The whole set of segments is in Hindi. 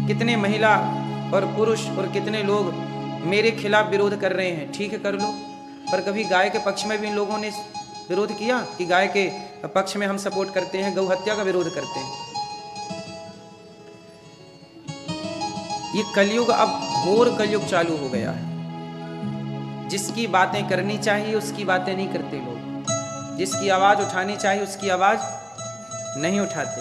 कितने महिला और पुरुष और कितने लोग मेरे खिलाफ विरोध कर रहे हैं, ठीक है कर लो, पर कभी गाय के पक्ष में भी इन लोगों ने विरोध किया कि गाय के पक्ष में हम सपोर्ट करते हैं, गौ हत्या का विरोध करते हैं। ये कलयुग अब घोर कलयुग चालू हो गया है। जिसकी बातें करनी चाहिए उसकी बातें नहीं करते लोग, जिसकी आवाज उठानी चाहिए उसकी आवाज नहीं उठाते।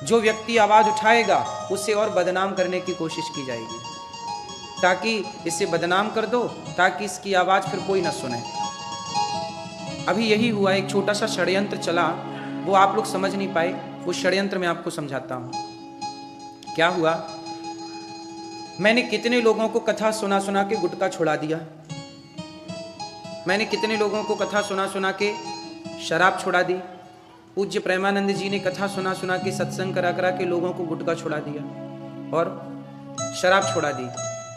जो व्यक्ति आवाज उठाएगा उसे और बदनाम करने की कोशिश की जाएगी, ताकि इसे बदनाम कर दो, ताकि इसकी आवाज फिर कोई ना सुने। अभी यही हुआ, एक छोटा सा षड्यंत्र चला, वो आप लोग समझ नहीं पाए, वो षड्यंत्र मैं आपको समझाता हूं। क्या हुआ, मैंने कितने लोगों को कथा सुना सुना के गुटखा छुड़ा दिया, मैंने कितने लोगों को कथा सुना सुना के शराब छुड़ा दी। पूज्य प्रेमानंद जी ने कथा सुना सुना के सत्संग करा करा के लोगों को गुटखा छुड़ा दिया और शराब छुड़ा दी।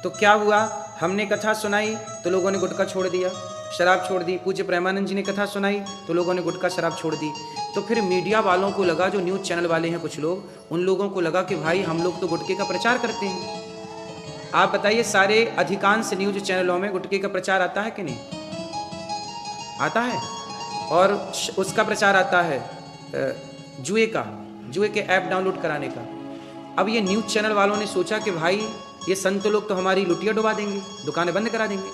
तो क्या हुआ, हमने कथा सुनाई तो लोगों ने गुटखा छोड़ दिया, शराब छोड़ दी। पूज्य प्रेमानंद जी ने कथा सुनाई तो लोगों ने गुटखा शराब छोड़ दी। तो फिर मीडिया वालों को लगा, जो न्यूज़ चैनल वाले हैं कुछ लोग, उन लोगों को लगा कि भाई हम लोग तो गुटखे का प्रचार करते हैं। आप बताइए, सारे अधिकांश न्यूज चैनलों में गुटखे का प्रचार आता है कि नहीं आता है? और उसका प्रचार आता है जुए के ऐप डाउनलोड कराने का। अब ये न्यूज चैनल वालों ने सोचा कि भाई ये संत लोग तो हमारी लुटिया डुबा देंगे, दुकानें बंद करा देंगे,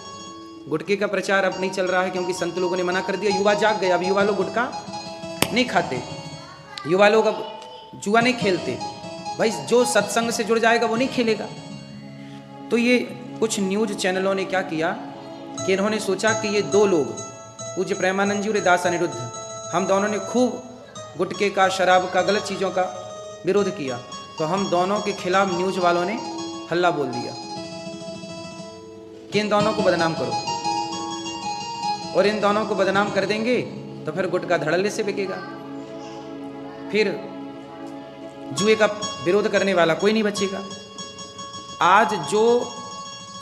गुटखे का प्रचार अब नहीं चल रहा है क्योंकि संत लोगों ने मना कर दिया। युवा जाग गए, अब युवा लोग गुटखा नहीं खाते, युवा लोग अब जुआ नहीं खेलते। भाई जो सत्संग से जुड़ जाएगा वो नहीं खेलेगा। तो ये कुछ न्यूज चैनलों ने क्या किया कि इन्होंने सोचा कि ये दो लोग, पूज्य प्रेमानंद जी और दास अनिरुद्ध, हम दोनों ने खूब गुटखे का, शराब का, गलत चीज़ों का विरोध किया, तो हम दोनों के खिलाफ न्यूज वालों ने हल्ला बोल दिया कि इन दोनों को बदनाम करो, और इन दोनों को बदनाम कर देंगे तो फिर गुटखा धड़ल्ले से बिकेगा, फिर जुए का विरोध करने वाला कोई नहीं बचेगा। आज जो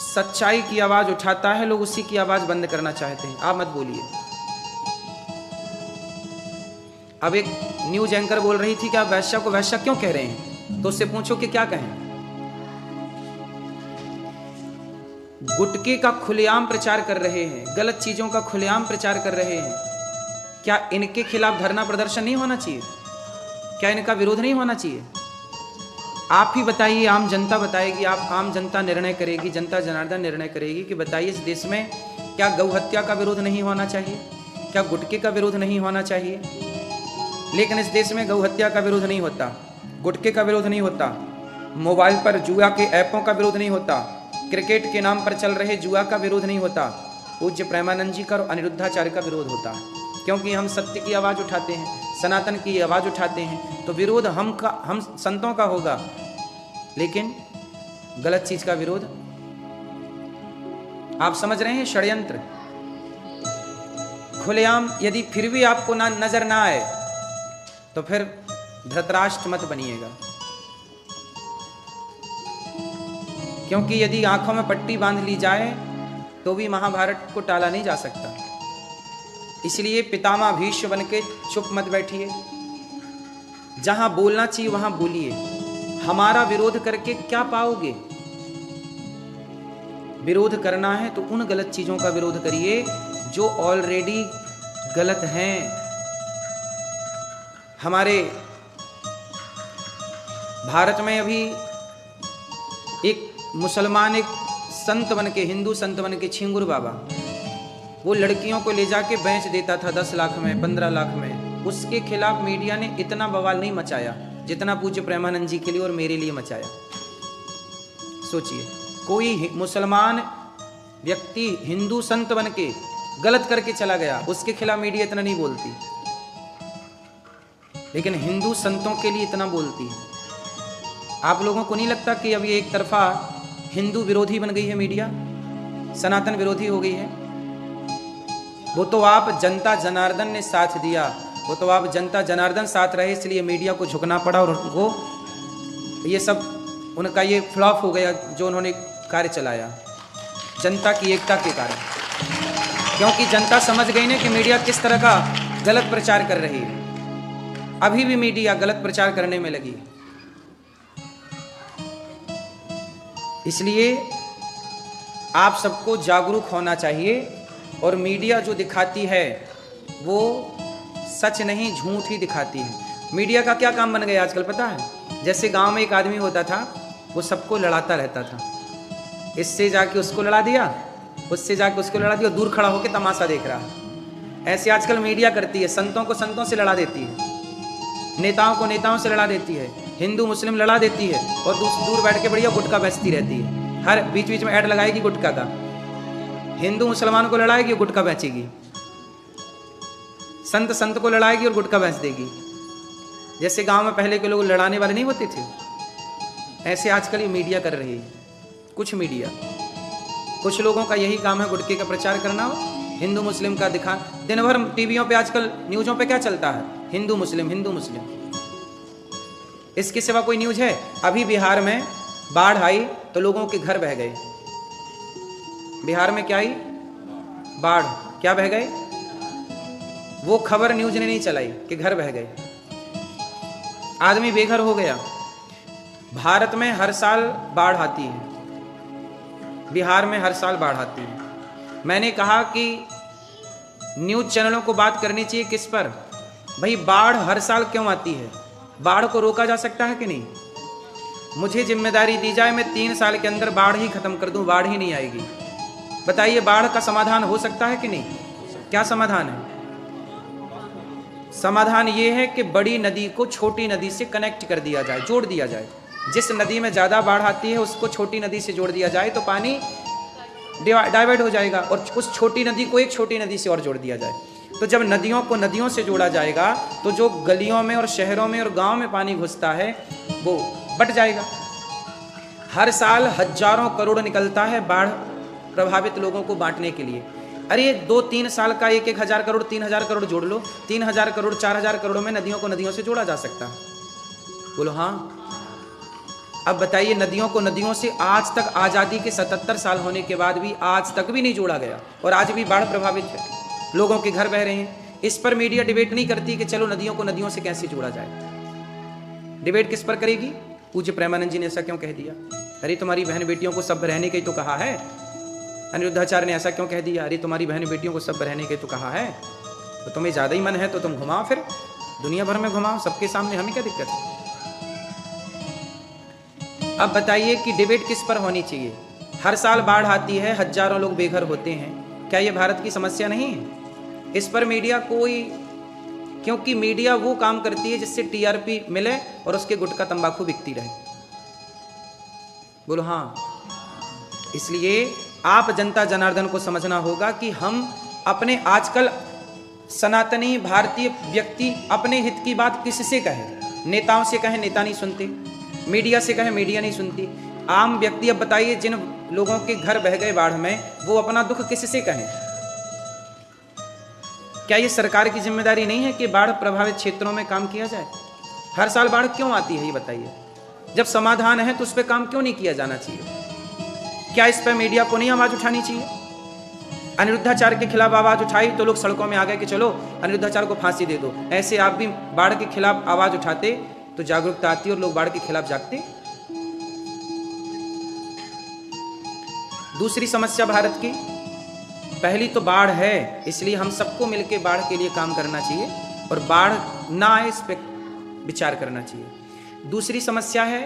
सच्चाई की आवाज उठाता है, लोग उसी की आवाज बंद करना चाहते हैं। आप मत बोलिए। अब एक न्यूज एंकर बोल रही थी कि आप वैश्या को वैश्या क्यों कह रहे हैं, तो उससे पूछो कि क्या कहें। गुटखे का खुलेआम प्रचार कर रहे हैं, गलत चीजों का खुलेआम प्रचार कर रहे हैं, क्या इनके खिलाफ धरना प्रदर्शन नहीं होना चाहिए? क्या इनका विरोध नहीं होना चाहिए? आप ही बताइए, आम जनता बताएगी, आप आम जनता निर्णय करेगी, जनता जनार्दन निर्णय करेगी कि बताइए इस देश में क्या गौ हत्या का विरोध नहीं होना चाहिए, क्या गुटखे का विरोध नहीं होना चाहिए? लेकिन इस देश में गौ हत्या का विरोध नहीं होता, गुटखे का विरोध नहीं होता, मोबाइल पर जुआ के ऐपों का विरोध नहीं होता, क्रिकेट के नाम पर चल रहे जुआ का विरोध नहीं होता। पूज्य प्रेमानंद जी का और अनिरुद्धाचार्य का विरोध होता है, क्योंकि हम सत्य की आवाज उठाते हैं, सनातन की आवाज उठाते हैं, तो विरोध हम संतों का होगा, लेकिन गलत चीज का विरोध। आप समझ रहे हैं? षड्यंत्र खुलेआम। यदि फिर भी आपको नजर ना आए तो फिर धृतराष्ट्र मत बनिएगा, क्योंकि यदि आंखों में पट्टी बांध ली जाए तो भी महाभारत को टाला नहीं जा सकता। इसलिए पितामह भीष्म बन के चुप मत बैठिए, जहां बोलना चाहिए वहां बोलिए। हमारा विरोध करके क्या पाओगे? विरोध करना है तो उन गलत चीजों का विरोध करिए जो ऑलरेडी गलत हैं। हमारे भारत में अभी एक मुसलमान, एक संत बन के, हिंदू संत बन के, छिंगुर बाबा, वो लड़कियों को ले जाके बेच देता था 10 लाख में, 15 लाख में। उसके खिलाफ मीडिया ने इतना बवाल नहीं मचाया जितना पूज्य प्रेमानंद जी के लिए और मेरे लिए मचाया। सोचिए, कोई मुसलमान व्यक्ति हिंदू संत बन के गलत करके चला गया, उसके खिलाफ मीडिया इतना नहीं बोलती, लेकिन हिंदू संतों के लिए इतना बोलती है। आप लोगों को नहीं लगता कि अब ये एक तरफा हिंदू विरोधी बन गई है मीडिया, सनातन विरोधी हो गई है? वो तो आप जनता जनार्दन ने साथ दिया, वो तो आप जनता जनार्दन साथ रहे, इसलिए मीडिया को झुकना पड़ा और उनको ये सब, उनका ये फ्लॉप हो गया जो उन्होंने कार्य चलाया जनता की एकता के कारण। क्योंकि जनता समझ गई ना कि मीडिया किस तरह का गलत प्रचार कर रही है। अभी भी मीडिया गलत प्रचार करने में लगी। इसलिए आप सबको जागरूक होना चाहिए। और मीडिया जो दिखाती है वो सच नहीं झूठ ही दिखाती है। मीडिया का क्या काम बन गया आजकल पता है? जैसे गांव में एक आदमी होता था, वो सबको लड़ाता रहता था, इससे जाके उसको लड़ा दिया, उससे जाके उसको लड़ा दिया, दूर खड़ा होकर तमाशा देख रहा है। ऐसे आजकल मीडिया करती है, संतों को संतों से लड़ा देती है, नेताओं को नेताओं से लड़ा देती है, हिंदू मुस्लिम लड़ा देती है, और दूर बैठ के बढ़िया गुटखा बेचती रहती है। हर बीच बीच में ऐड लगाएगी गुटखा का, हिंदू मुसलमान को लड़ाएगी और गुटखा बेचेगी, संत संत को लड़ाएगी और गुटखा बेच देगी। जैसे गांव में पहले के लोग लड़ाने वाले नहीं होते थे, ऐसे आजकल ये मीडिया कर रही है। कुछ मीडिया, कुछ लोगों का यही काम है गुटखे का प्रचार करना हो, हिंदू मुस्लिम का दिखा। दिन भर टीवियों पे आजकल न्यूज़ों पे क्या चलता है? हिंदू मुस्लिम हिंदू मुस्लिम। इसके सिवा कोई न्यूज़ है? अभी बिहार में बाढ़ आई तो लोगों के घर बह गए। बिहार में क्या आई? बाढ़। क्या बह गए? वो खबर न्यूज ने नहीं चलाई कि घर बह गए, आदमी बेघर हो गया। भारत में हर साल बाढ़ आती है, बिहार में हर साल बाढ़ आती है। मैंने कहा कि न्यूज चैनलों को बात करनी चाहिए किस पर? भाई बाढ़ हर साल क्यों आती है? बाढ़ को रोका जा सकता है कि नहीं? मुझे जिम्मेदारी दी जाए, मैं 3 साल के अंदर बाढ़ ही खत्म कर दूं, बाढ़ ही नहीं आएगी। बताइए बाढ़ का समाधान हो सकता है कि नहीं? क्या समाधान है? समाधान ये है कि बड़ी नदी को छोटी नदी से कनेक्ट कर दिया जाए, जोड़ दिया जाए। जिस नदी में ज़्यादा बाढ़ आती है उसको छोटी नदी से जोड़ दिया जाए तो पानी डाइवर्ट हो जाएगा, और उस छोटी नदी को एक छोटी नदी से और जोड़ दिया जाए। तो जब नदियों को नदियों से जोड़ा जाएगा तो जो गलियों में और शहरों में और गांव में पानी घुसता है वो बट जाएगा। हर साल हजारों करोड़ निकलता है बाढ़ प्रभावित लोगों को बांटने के लिए। अरे 2-3 साल का 1,000 करोड़ 3,000 करोड़ जोड़ लो, 3,000 करोड़ 4,000 करोड़ में नदियों को नदियों से जोड़ा जा सकता है। बोलो हाँ। अब बताइए नदियों को नदियों से आज तक आज़ादी के 77 साल होने के बाद भी आज तक भी नहीं जोड़ा गया, और आज भी बाढ़ प्रभावित है, लोगों के घर बह रहे हैं। इस पर मीडिया डिबेट नहीं करती कि चलो नदियों को नदियों से कैसे जोड़ा जाए। डिबेट किस पर करेगी? पूज्य प्रेमानंद जी ने ऐसा क्यों कह दिया? अरे तुम्हारी बहन बेटियों को सब रहने के तो कहा है। अनिरुद्धाचार्य ने ऐसा क्यों कह दिया? अरे तुम्हारी बहन बेटियों को सब रहने के तो कहा है, तो तुम्हें ज़्यादा ही मन है तो तुम घुमाओ, फिर दुनिया भर में घुमाओ सबके सामने, हमें क्या दिक्कत है? अब बताइए कि डिबेट किस पर होनी चाहिए? हर साल बाढ़ आती है, हजारों लोग बेघर होते हैं, क्या ये भारत की समस्या नहीं है? इस पर मीडिया कोई, क्योंकि मीडिया वो काम करती है जिससे टीआरपी मिले और उसके गुटखा तंबाकू बिकती रहे। बोलो हाँ। इसलिए आप जनता जनार्दन को समझना होगा कि हम अपने, आजकल सनातनी भारतीय व्यक्ति अपने हित की बात किससे कहे? नेताओं से कहे, नेता नहीं सुनते, मीडिया से कहे, मीडिया नहीं सुनती। आम व्यक्ति, अब बताइए जिन लोगों के घर बह गए बाढ़ में, वो अपना दुख किससे कहें? क्या ये सरकार की जिम्मेदारी नहीं है कि बाढ़ प्रभावित क्षेत्रों में काम किया जाए? हर साल बाढ़ क्यों आती है ये बताइए? जब समाधान है तो उस पर काम क्यों नहीं किया जाना चाहिए? क्या इस पर मीडिया को नहीं आवाज उठानी चाहिए? अनिरुद्धाचार्य के खिलाफ आवाज उठाई तो लोग सड़कों में आ गए कि चलो अनिरुद्धाचार्य को फांसी दे दो। ऐसे आप भी बाढ़ के खिलाफ आवाज उठाते तो जागरूकता आती और लोग बाढ़ के खिलाफ जागते। दूसरी समस्या भारत की, पहली तो बाढ़ है, इसलिए हम सबको मिलकर बाढ़ के लिए काम करना चाहिए और बाढ़ ना आए इस पर विचार करना चाहिए। दूसरी समस्या है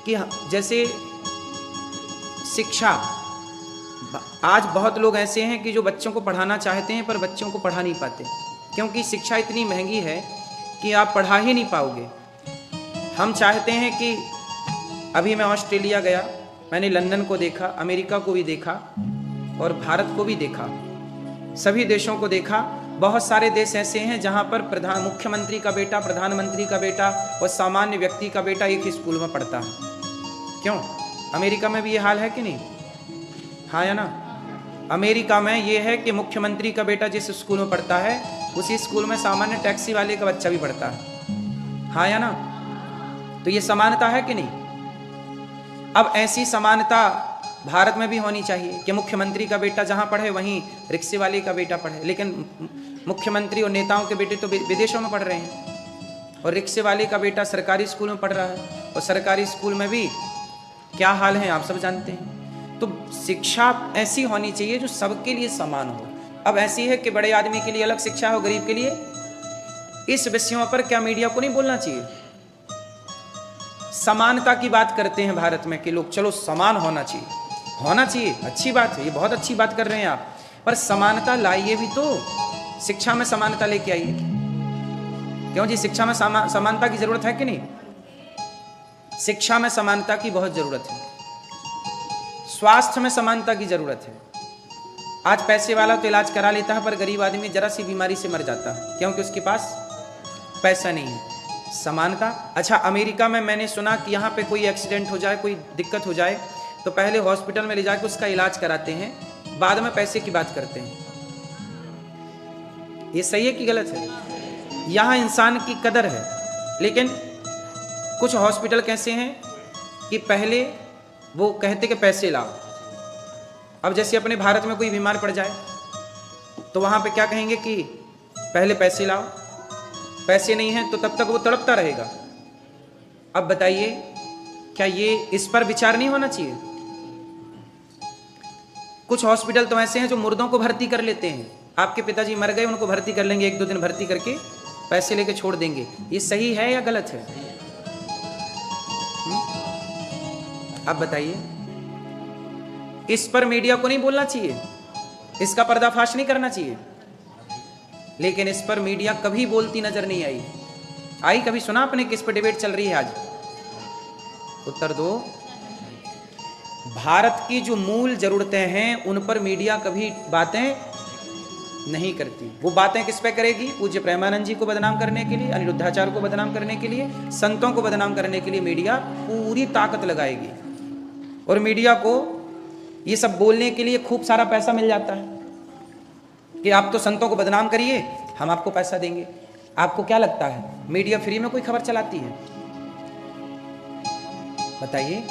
कि जैसे शिक्षा, आज बहुत लोग ऐसे हैं कि जो बच्चों को पढ़ाना चाहते हैं पर बच्चों को पढ़ा नहीं पाते, क्योंकि शिक्षा इतनी महंगी है कि आप पढ़ा ही नहीं पाओगे। हम चाहते हैं कि, अभी मैं ऑस्ट्रेलिया गया, मैंने लंदन को देखा, अमेरिका को भी देखा और भारत को भी देखा, सभी देशों को देखा। बहुत सारे देश ऐसे हैं जहां पर मुख्यमंत्री का बेटा, प्रधानमंत्री का बेटा और सामान्य व्यक्ति का बेटा एक ही स्कूल में पढ़ता है। क्यों? अमेरिका में भी ये हाल है कि नहीं? हाँ या ना? अमेरिका में ये है कि मुख्यमंत्री का बेटा जिस स्कूल में पढ़ता है उसी स्कूल में सामान्य टैक्सी वाले का बच्चा भी पढ़ता है। हाँ या ना? तो ये समानता है कि नहीं? अब ऐसी समानता भारत में भी होनी चाहिए कि मुख्यमंत्री का बेटा जहां पढ़े वहीं रिक्शे वाले का बेटा पढ़े। लेकिन मुख्यमंत्री और नेताओं के बेटे तो विदेशों में पढ़ रहे हैं और रिक्शे वाले का बेटा सरकारी स्कूल में पढ़ रहा है, और सरकारी स्कूल में भी क्या हाल है आप सब जानते हैं। तो शिक्षा ऐसी होनी चाहिए जो सबके लिए समान हो। अब ऐसी है कि बड़े आदमी के लिए अलग शिक्षा हो, गरीब के लिए। इस विषयों पर क्या मीडिया को नहीं बोलना चाहिए? समानता की बात करते हैं भारत में कि लोग चलो समान होना चाहिए, होना चाहिए, अच्छी बात है, ये बहुत अच्छी बात कर रहे हैं आप, पर समानता लाइए भी तो, शिक्षा में समानता लेके आइए। क्यों जी, शिक्षा में समानता की जरूरत है कि नहीं? शिक्षा में समानता की बहुत जरूरत है, स्वास्थ्य में समानता की जरूरत है। आज पैसे वाला तो इलाज करा लेता है, पर गरीब आदमी जरा सी बीमारी से मर जाता है, क्योंकि उसके पास पैसा नहीं है। समानता। अच्छा, अमेरिका में मैंने सुना कि यहाँ पे कोई एक्सीडेंट हो जाए, कोई दिक्कत हो जाए, तो पहले हॉस्पिटल में ले जाकर उसका इलाज कराते हैं, बाद में पैसे की बात करते हैं। ये सही है कि गलत है? यहाँ इंसान की कदर है, लेकिन कुछ हॉस्पिटल कैसे हैं कि पहले वो कहते कि पैसे लाओ। अब जैसे अपने भारत में कोई बीमार पड़ जाए तो वहाँ पे क्या कहेंगे कि पहले पैसे लाओ, पैसे नहीं हैं तो तब तक वो तड़पता रहेगा। अब बताइए, क्या ये इस पर विचार नहीं होना चाहिए? कुछ हॉस्पिटल तो ऐसे हैं जो मुर्दों को भर्ती कर लेते हैं। आपके पिताजी मर गए, उनको भर्ती कर लेंगे, 1-2 दिन भर्ती करके पैसे लेके छोड़ देंगे। ये सही है या गलत है? अब बताइए, इस पर मीडिया को नहीं बोलना चाहिए, इसका पर्दाफाश नहीं करना चाहिए? लेकिन इस पर मीडिया कभी बोलती नजर नहीं आई कभी सुना आपने किस पर डिबेट चल रही है आज? उत्तर दो। भारत की जो मूल जरूरतें हैं उन पर मीडिया कभी बातें नहीं करती। वो बातें किस पे करेगी? पूज्य प्रेमानंद जी को बदनाम करने के लिए, अनिरुद्धाचार्य को बदनाम करने के लिए, संतों को बदनाम करने के लिए मीडिया पूरी ताकत लगाएगी। और मीडिया को ये सब बोलने के लिए खूब सारा पैसा मिल जाता है कि आप तो संतों को बदनाम करिए, हम आपको पैसा देंगे। आपको क्या लगता है मीडिया फ्री में कोई खबर चलाती है? बताइए।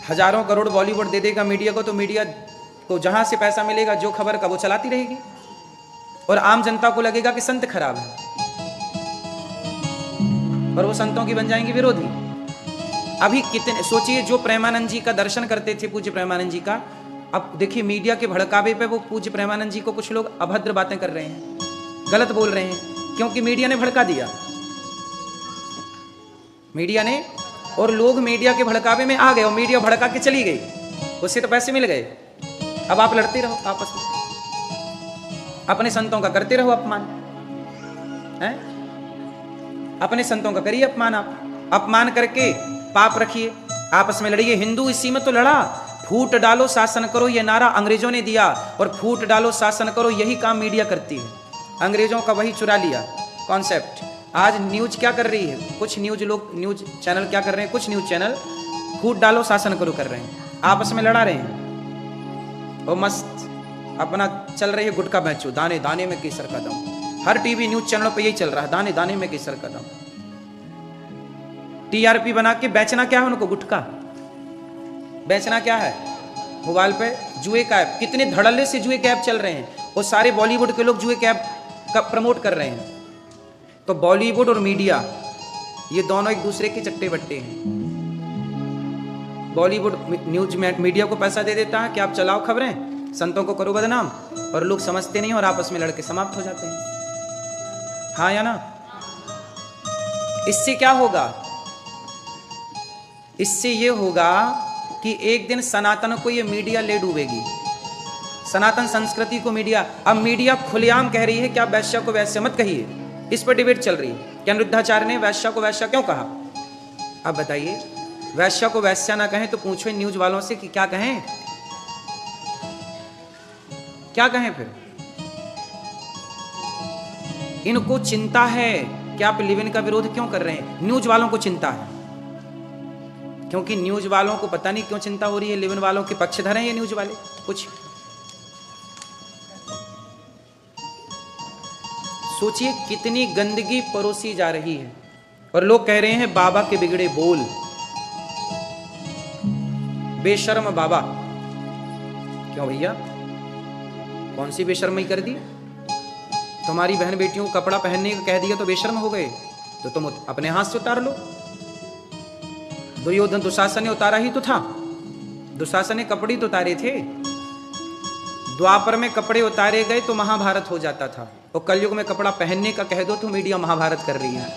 हजारों करोड़ बॉलीवुड दे देगा मीडिया को, तो मीडिया को जहां से पैसा मिलेगा जो खबर का वो चलाती रहेगी, और आम जनता को लगेगा कि संत खराब है, और वो संतों की बन जाएंगे विरोधी। अभी कितने सोचिए, जो प्रेमानंद जी का दर्शन करते थे, पूज्य प्रेमानंद जी का, अब देखिए मीडिया के भड़कावे पे वो पूज्य प्रेमानंद जी को कुछ लोग अभद्र बातें कर रहे हैं, गलत बोल रहे हैं, क्योंकि मीडिया ने भड़का दिया, मीडिया ने। और लोग मीडिया के भड़कावे में आ गए और मीडिया भड़का के चली गई, उससे तो पैसे मिल गए। अब आप लड़ते रहो आपस में, अपने संतों का करते रहो अपमान, हैं? अपने संतों का करिए अपमान, आप अपमान करके पाप रखिए, आपस में लड़िए। हिंदू इसी में तो लड़ा, फूट डालो शासन करो, ये नारा अंग्रेजों ने दिया, और फूट डालो शासन करो यही काम मीडिया करती है। अंग्रेजों का वही चुरा लिया कॉन्सेप्ट। आज न्यूज क्या कर रही है? कुछ न्यूज चैनल क्या कर रहे हैं? कुछ न्यूज चैनल फूट डालो शासन करो कर रहे हैं, आपस में लड़ा रहे हैं, और मस्त अपना चल रही है गुटखा बेचो, दाने दाने में केसर का दम। हर टीवी न्यूज चैनलों पे यही चल रहा है, दाने दाने में केसर का दम। टीआरपी बना के बेचना क्या है उनको? गुटखा बेचना क्या है? मोबाइल पे जुए का ऐप, कितने धड़ल्ले से जुए के ऐप चल रहे हैं, और सारे बॉलीवुड के लोग जुए के ऐप का प्रमोट कर रहे हैं। तो बॉलीवुड और मीडिया ये दोनों एक दूसरे के चट्टे बट्टे हैं। बॉलीवुड न्यूज मीडिया को पैसा दे देता है कि आप चलाओ खबरें, संतों को करो बदनाम, और लोग समझते नहीं और आपस में लड़के समाप्त हो जाते हैं। हाँ या ना? इससे क्या होगा? इससे ये होगा कि एक दिन सनातन को ये मीडिया ले डूबेगी, सनातन संस्कृति को मीडिया। अब मीडिया खुलेआम कह रही है कि आप वैश्या को वैश्य मत कहिए, इस पर डिबेट चल रही है कि अनिरुद्धाचार्य ने वैश्या को वैश्या क्यों कहा। अब बताइए, वैश्या को वैश्या ना कहें तो पूछो न्यूज वालों से कि क्या कहें, क्या कहें फिर? इनको चिंता है कि आप लिव इन का विरोध क्यों कर रहे हैं। न्यूज वालों को चिंता है, क्योंकि न्यूज वालों को पता नहीं क्यों चिंता हो रही है, लिव इन वालों के पक्षधर हैं ये न्यूज वाले कुछ। सोचिए कितनी गंदगी परोसी जा रही है, और लोग कह रहे हैं बाबा के बिगड़े बोल, बेशर्म बाबा। क्यों भैया, कौन सी बेशर्मी कर दी? तुम्हारी बहन बेटियों को कपड़ा पहनने को कह दिया तो बेशर्म हो गए, तो तुम अपने हाथ से उतार लो। दुर्योधन दुशासन ने उतारा ही तो था, दुशासन ने कपड़े तो उतारे थे। द्वापर में कपड़े उतारे गए तो महाभारत हो जाता था, और कलयुग में कपड़ा पहनने का कह दो तो मीडिया महाभारत कर रही है।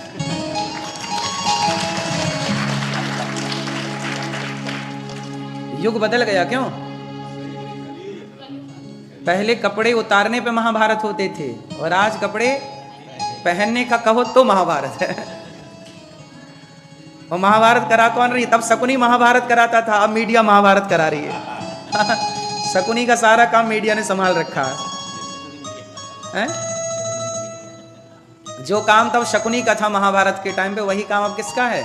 युग बदल गया क्यों? पहले कपड़े उतारने पे महाभारत होते थे, और आज कपड़े पहनने का कहो तो महाभारत है। और महाभारत करा कौन रही? तब शकुनी महाभारत कराता था, अब मीडिया महाभारत करा रही है। शकुनी का सारा काम मीडिया ने संभाल रखा है। जो काम तब शकुनी का था महाभारत के टाइम पे, वही काम अब किसका है?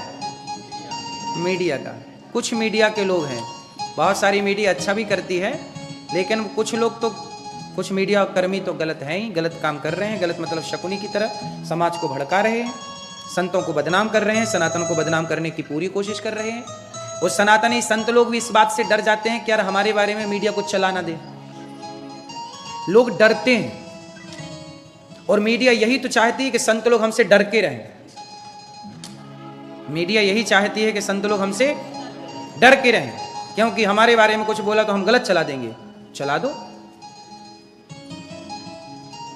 मीडिया का। कुछ मीडिया के लोग हैं, बहुत सारी मीडिया अच्छा भी करती है, लेकिन कुछ लोग तो, कुछ मीडिया कर्मी तो गलत हैं ही, गलत काम कर रहे हैं। गलत मतलब शकुनी की तरह समाज को भड़का रहे हैं, संतों को बदनाम कर रहे हैं, सनातन को बदनाम करने की पूरी कोशिश कर रहे हैं। और सनातनी संत लोग भी इस बात से डर जाते हैं कि यार हमारे बारे में मीडिया कुछ चला ना दे। लोग डरते हैं, और मीडिया यही तो चाहती है कि संत लोग हमसे डर के रहें। मीडिया यही चाहती है कि संत लोग हमसे डर के रहें, क्योंकि हमारे बारे में कुछ बोला तो हम गलत चला देंगे। चला दो,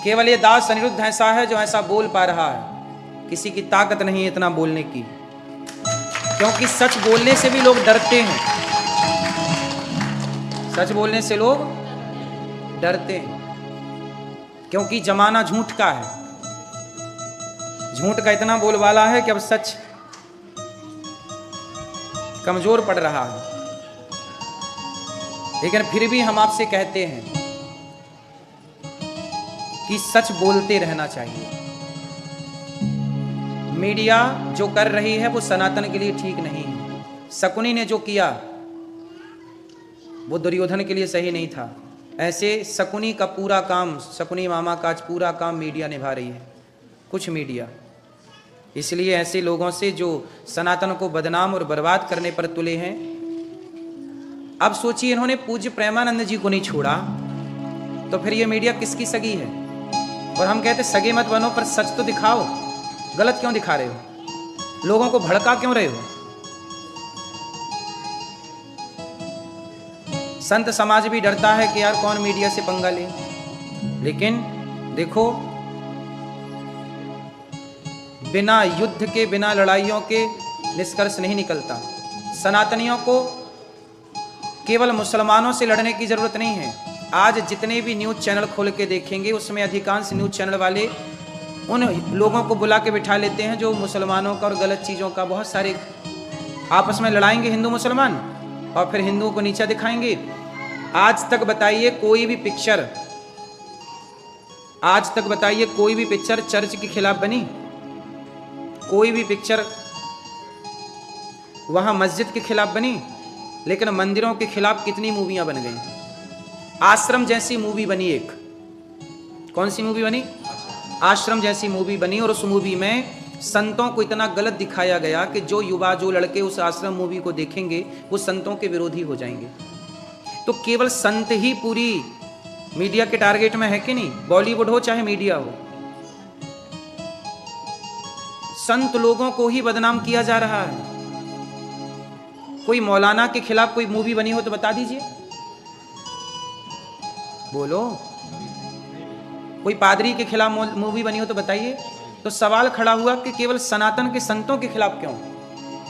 केवल ये दास अनिरुद्ध ऐसा है जो ऐसा बोल पा रहा है, किसी की ताकत नहीं है इतना बोलने की, क्योंकि सच बोलने से भी लोग डरते हैं। सच बोलने से लोग डरते हैं, क्योंकि जमाना झूठ का है। झूठ का इतना बोलबाला है कि अब सच कमजोर पड़ रहा है। लेकिन फिर भी हम आपसे कहते हैं कि सच बोलते रहना चाहिए। मीडिया जो कर रही है वो सनातन के लिए ठीक नहीं है। शकुनी ने जो किया वो दुर्योधन के लिए सही नहीं था। ऐसे शकुनी का पूरा काम, शकुनी मामा का आज पूरा काम मीडिया निभा रही है, कुछ मीडिया। इसलिए ऐसे लोगों से जो सनातन को बदनाम और बर्बाद करने पर तुले हैं, अब सोचिए इन्होंने पूज्य प्रेमानंद जी को नहीं छोड़ा, तो फिर ये मीडिया किसकी सगी है? और हम कहते सगे मत बनो, पर सच तो दिखाओ। गलत क्यों दिखा रहे हो? लोगों को भड़का क्यों रहे हो? संत समाज भी डरता है कि यार कौन मीडिया से पंगा ले। लेकिन देखो, बिना युद्ध के, बिना लड़ाइयों के निष्कर्ष नहीं निकलता। सनातनियों को केवल मुसलमानों से लड़ने की जरूरत नहीं है। आज जितने भी न्यूज चैनल खोल के देखेंगे, उसमें अधिकांश न्यूज चैनल वाले उन लोगों को बुला के बिठा लेते हैं जो मुसलमानों का और गलत चीज़ों का बहुत सारे आपस में लड़ाएंगे, हिंदू मुसलमान, और फिर हिंदुओं को नीचा दिखाएंगे। आज तक बताइए कोई भी पिक्चर, आज तक बताइए कोई भी पिक्चर चर्च के खिलाफ बनी? कोई भी पिक्चर वहां मस्जिद के खिलाफ बनी? लेकिन मंदिरों के खिलाफ कितनी मूवियां बन गई। आश्रम जैसी मूवी बनी एक, कौन सी मूवी बनी? आश्रम जैसी मूवी बनी, और उस मूवी में संतों को इतना गलत दिखाया गया कि जो युवा, जो लड़के उस आश्रम मूवी को देखेंगे वो संतों के विरोधी हो जाएंगे। तो केवल संत ही पूरी मीडिया के टारगेट में है कि नहीं? बॉलीवुड हो चाहे मीडिया हो, संत लोगों को ही बदनाम किया जा रहा है। कोई मौलाना के खिलाफ कोई मूवी बनी हो तो बता दीजिए, बोलो। कोई पादरी के खिलाफ मूवी बनी हो तो बताइए। तो सवाल खड़ा हुआ कि केवल सनातन के संतों के खिलाफ क्यों?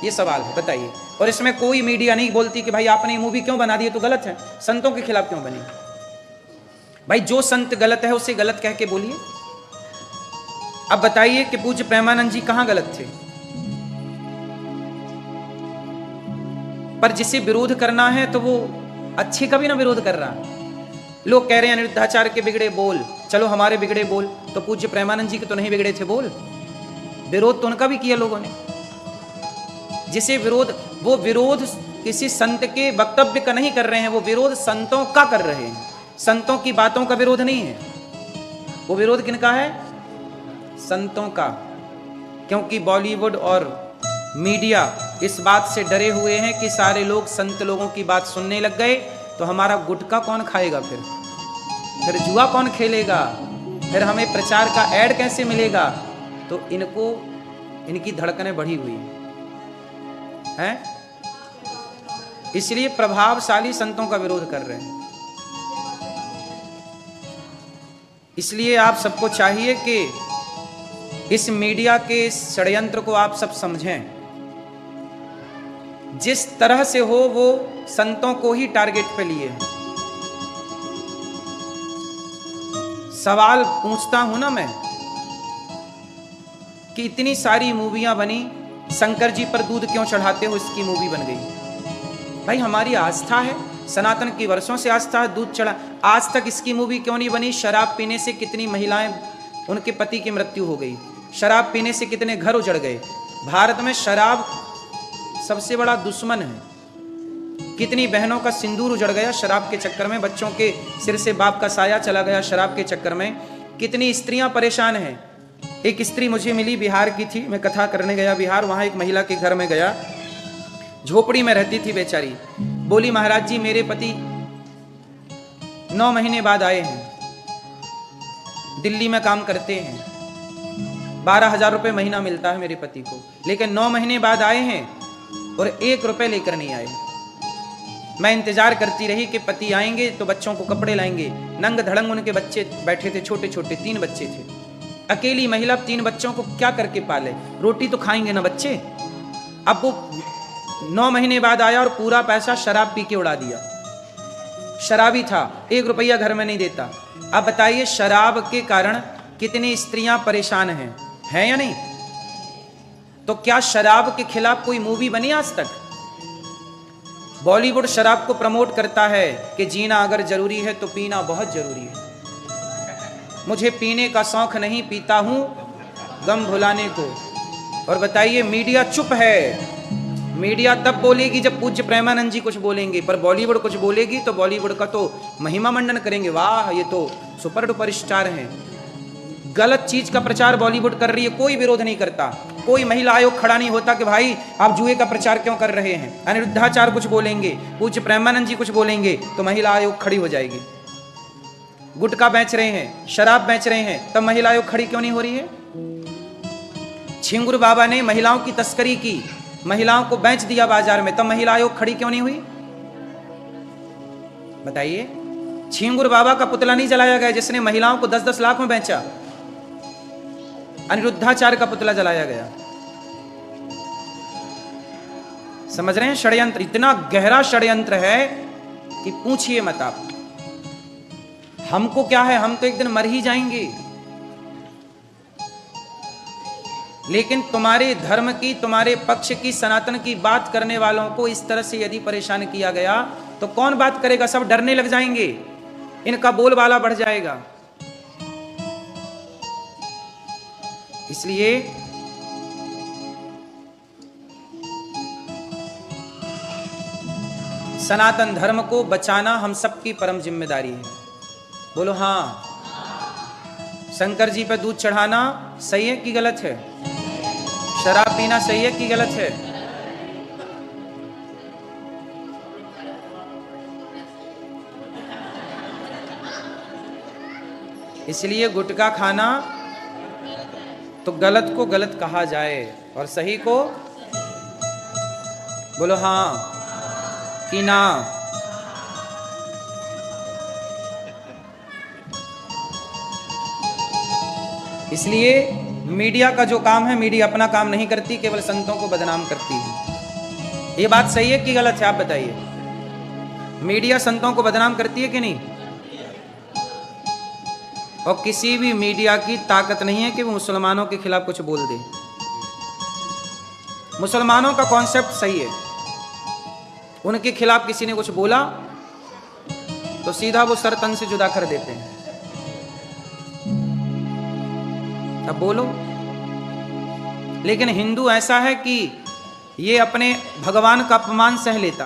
ये सवाल है, बताइए। और इसमें कोई मीडिया नहीं बोलती कि भाई आपने ये मूवी क्यों बना दी, तो गलत है, संतों के खिलाफ क्यों बनी? भाई जो संत गलत है उसे गलत कह के बोलिए। अब बताइए कि पूज्य प्रेमानंद जी कहां गलत थे? पर जिसे विरोध करना है तो वो अच्छे का भी ना विरोध कर रहा। लोग कह रहे हैं अनिरुद्धाचार्य के बिगड़े बोल, चलो हमारे बिगड़े बोल, तो पूज्य प्रेमानंद जी के तो नहीं बिगड़े थे बोल? विरोध तो उनका भी किया लोगों ने। जिसे विरोध, वो विरोध किसी संत के वक्तव्य का नहीं कर रहे हैं, वो विरोध संतों का कर रहे हैं। संतों की बातों का विरोध नहीं है, वो विरोध किनका है? संतों का। क्योंकि बॉलीवुड और मीडिया इस बात से डरे हुए हैं कि सारे लोग संत लोगों की बात सुनने लग गए तो हमारा गुटखा कौन खाएगा, फिर जुआ कौन खेलेगा, फिर हमें प्रचार का ऐड कैसे मिलेगा। तो इनको, इनकी धड़कनें बढ़ी हुई हैं। इसलिए प्रभावशाली संतों का विरोध कर रहे हैं। इसलिए आप सबको चाहिए कि इस मीडिया के षड्यंत्र को आप सब समझें। जिस तरह से हो वो संतों को ही टारगेट पे लिए। सवाल पूछता हूं ना मैं कि इतनी सारी मूवियां बनी, शंकर जी पर दूध क्यों चढ़ाते हो, इसकी मूवी बन गई। भाई हमारी आस्था है, सनातन की वर्षों से आस्था है, दूध चढ़ा, आज तक इसकी मूवी क्यों नहीं बनी। शराब पीने से कितनी महिलाएं, उनके पति की मृत्यु हो गई, शराब पीने से कितने घर उजड़ गए। भारत में शराब सबसे बड़ा दुश्मन है। कितनी बहनों का सिंदूर उजड़ गया शराब के चक्कर में, बच्चों के सिर से बाप का साया चला गया शराब के चक्कर में। कितनी स्त्रियां परेशान हैं। एक स्त्री मुझे मिली, बिहार की थी, मैं कथा करने गया बिहार, वहां एक महिला के घर में गया, झोपड़ी में रहती थी बेचारी। बोली महाराज जी मेरे पति 9 महीने बाद आए हैं, दिल्ली में काम करते हैं, 12,000 रुपये महीना मिलता है मेरे पति को, लेकिन 9 महीने बाद आए हैं और 1 रुपये लेकर नहीं आए। मैं इंतजार करती रही कि पति आएंगे तो बच्चों को कपड़े लाएंगे। नंग धड़ंग उनके बच्चे बैठे थे, छोटे छोटे 3 बच्चे थे। अकेली महिला 3 बच्चों को क्या करके पाले, रोटी तो खाएंगे ना बच्चे। अब वो 9 महीने बाद आया और पूरा पैसा शराब पी के उड़ा दिया। शराबी था, 1 रुपया घर में नहीं देता। अब बताइए शराब के कारण कितनी स्त्रियां परेशान हैं या नहीं। तो क्या शराब के खिलाफ कोई मूवी बनी आज तक। बॉलीवुड शराब को प्रमोट करता है कि जीना अगर जरूरी है तो पीना बहुत जरूरी है। मुझे पीने का शौक नहीं, पीता हूं गम भुलाने को। और बताइए मीडिया चुप है। मीडिया तब बोलेगी जब पूज्य प्रेमानंद जी कुछ बोलेंगे, पर बॉलीवुड कुछ बोलेगी तो बॉलीवुड का तो महिमा मंडन करेंगे, वाह ये तो सुपर डुपर स्टार हैं। गलत चीज का प्रचार बॉलीवुड कर रही है, कोई विरोध नहीं करता। कोई महिला आयोग खड़ा नहीं होता कि भाई आप जुए का प्रचार क्यों कर रहे हैं। अनिरुद्धाचार्य कुछ बोलेंगे, पूज्य प्रेमानंद जी कुछ बोलेंगे तो महिला आयोग खड़ी हो जाएगी। गुटखा बेच रहे हैं, शराब बेच रहे हैं, तब महिला आयोग खड़ी क्यों नहीं हो रही है। छिंगुर बाबा ने महिलाओं की तस्करी की, महिलाओं को बेच दिया बाजार में, तब महिला आयोग खड़ी क्यों नहीं हुई। बताइए। छिंगुर बाबा का पुतला नहीं जलाया गया जिसने महिलाओं को 10-10 लाख में बेचा। अनिरुद्धाचार्य का पुतला जलाया गया। समझ रहे हैं षड्यंत्र, इतना गहरा षड्यंत्र है कि पूछिए मत आप। हमको क्या है, हम तो एक दिन मर ही जाएंगे। लेकिन तुम्हारे धर्म की, तुम्हारे पक्ष की, सनातन की बात करने वालों को इस तरह से यदि परेशान किया गया तो कौन बात करेगा। सब डरने लग जाएंगे, इनका बोलबाला बढ़ जाएगा। इसलिए सनातन धर्म को बचाना हम सबकी परम जिम्मेदारी है। बोलो हाँ। शंकर जी पर दूध चढ़ाना सही है कि गलत है। शराब पीना सही है कि गलत है। इसलिए गुटखा खाना तो गलत को गलत कहा जाए और सही को बोलो हाँ कि ना। इसलिए मीडिया का जो काम है, मीडिया अपना काम नहीं करती, केवल संतों को बदनाम करती है। ये बात सही है कि गलत है, आप बताइए। मीडिया संतों को बदनाम करती है कि नहीं। और किसी भी मीडिया की ताकत नहीं है कि वो मुसलमानों के खिलाफ कुछ बोल दे। मुसलमानों का कॉन्सेप्ट सही है, उनके खिलाफ किसी ने कुछ बोला तो सीधा वो सर तन से जुदा कर देते हैं। अब बोलो। लेकिन हिंदू ऐसा है कि ये अपने भगवान का अपमान सह लेता।